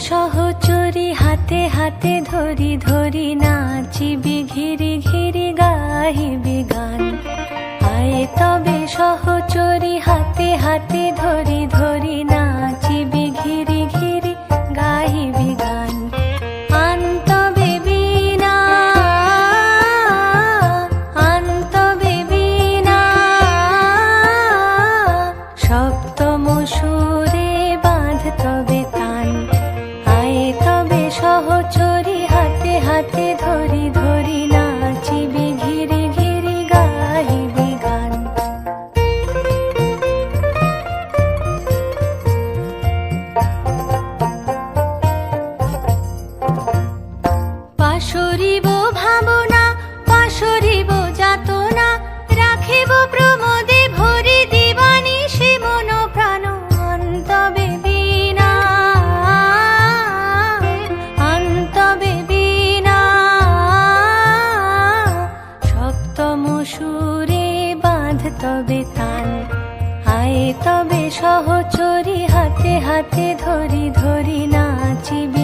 সহচরী হাতে হাতে ধরি ধরি নাচিবি ঘিরি ঘিরি গাহিবি গান। আয় তবে সহচরী হাতে হাতে ধরি ধরি নাচিবি ঘিরি ঘিরি গাহিবি গান। আনতবে বীণা আনতবে বীণা সপ্তম সুরে বাঁধ তবে তান। তবে সহচরী হাতে হাতে ধরি ধরি নাচিবি ঘিরি ঘিরি গাহিবি গান। পাশরিব ভাবনা পাশরিব যাতনা রাখিব প্রমোদে ভরি দিবানি সে মন প্রাণ। অন্তবে বীণা অন্তবে বীণা সপ্তম সুরে বাঁধ তবে তান। আয় তবে সহচরী হাতে হাতে ধরি ধরি নাচিবি